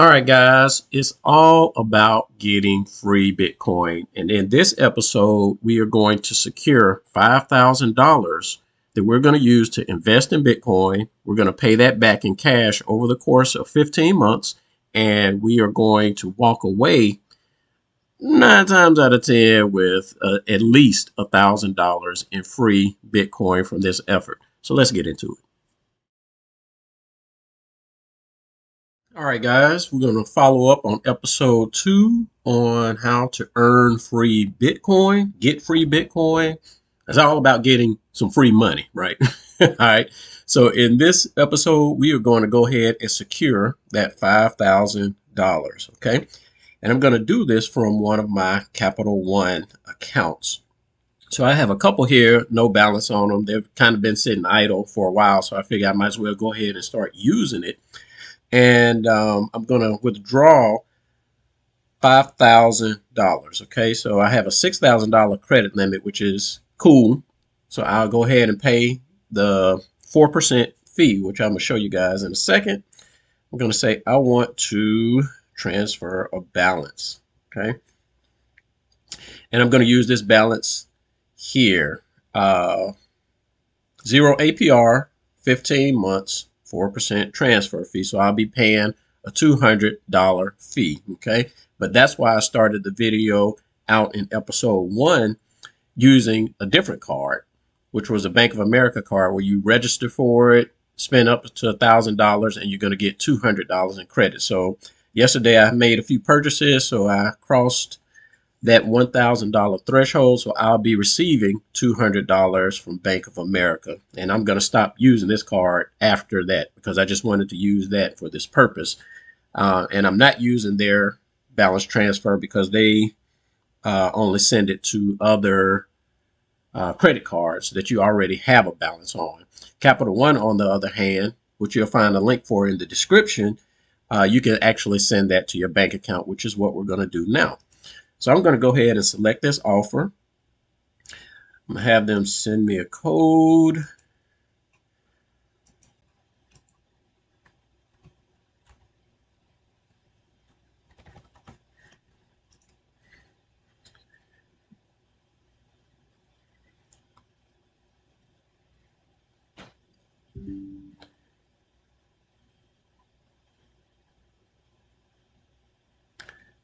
All right, guys, it's all about getting free Bitcoin. And in this episode, we are going to secure $5,000 that we're going to use to invest in Bitcoin. We're going to pay that back in cash over the course of 15 months. And we are going to walk away 9 times out of 10 with at least $1,000 in free Bitcoin from this effort. So let's get into it. All right, guys, we're going to follow up on episode 2 on how to earn free Bitcoin, get free Bitcoin. It's all about getting some free money, right? All right. So in this episode, we are going to go ahead and secure that $5,000. Okay. And I'm going to do this from one of my Capital One accounts. So I have a couple here, no balance on them. They've kind of been sitting idle for a while. So I figure I might as well go ahead and start using it. And I'm going to withdraw $5,000. Okay, so I have a $6,000 credit limit, which is cool. So I'll go ahead and pay the 4% fee, which I'm going to show you guys in a second. I'm going to say I want to transfer a balance. Okay, and I'm going to use this balance here. 0 APR, 15 months, 4% transfer fee. So I'll be paying a $200 fee. Okay. But that's why I started the video out in episode 1 using a different card, which was a Bank of America card where you register for it, spend up to $1,000, and you're going to get $200 in credit. So yesterday I made a few purchases. So I crossed that $1,000 threshold, so I'll be receiving $200 from Bank of America. And I'm going to stop using this card after that because I just wanted to use that for this purpose. And I'm not using their balance transfer because they only send it to other credit cards that you already have a balance on. Capital One, on the other hand, which you'll find a link for in the description, you can actually send that to your bank account, which is what we're going to do now. So I'm going to go ahead and select this offer. I'm going to have them send me a code.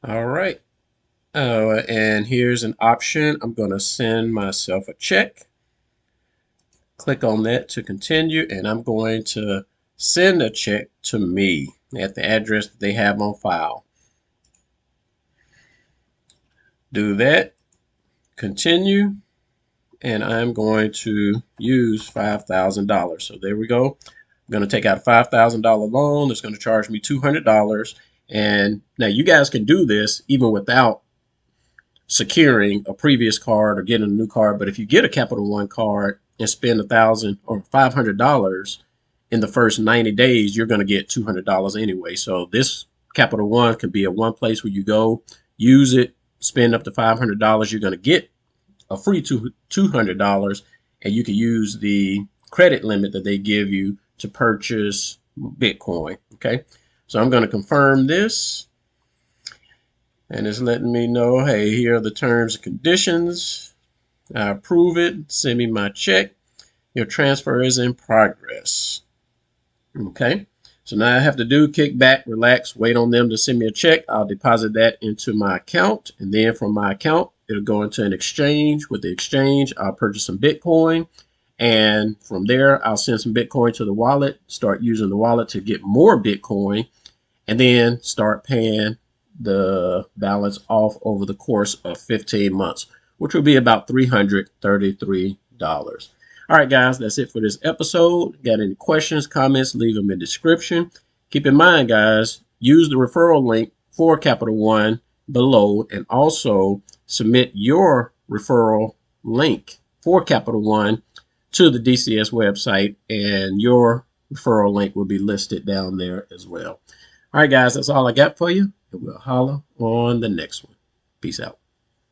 All right. And here's an option. I'm going to send myself a check. Click on that to continue, and I'm going to send a check to me at the address that they have on file. Do that, continue, and I'm going to use $5,000. So there we go. I'm going to take out a $5,000 loan. It's going to charge me $200. And now you guys can do this even without securing a previous card or getting a new card. But if you get a Capital One card and spend $1,000 or $500 in the first 90 days, you're going to get $200 anyway. So this Capital One could be a one place where you go, use it, spend up to $500. You're going to get a free $200, and you can use the credit limit that they give you to purchase Bitcoin. Okay, so I'm going to confirm this. And it's letting me know, hey, here are the terms and conditions. I approve it. Send me my check. Your transfer is in progress. Okay. So now I have to do kick back, relax, wait on them to send me a check. I'll deposit that into my account. And then from my account, it'll go into an exchange. With the exchange, I'll purchase some Bitcoin. And from there, I'll send some Bitcoin to the wallet, start using the wallet to get more Bitcoin, and then start paying the balance off over the course of 15 months, which will be about $333. All right, guys, that's it for this episode. Got any questions, comments, leave them in the description. Keep in mind, guys, use the referral link for Capital One below, and also submit your referral link for Capital One to the DCS website, and your referral link will be listed down there as well. All right, guys, that's all I got for you, and we'll holler on the next one. Peace out.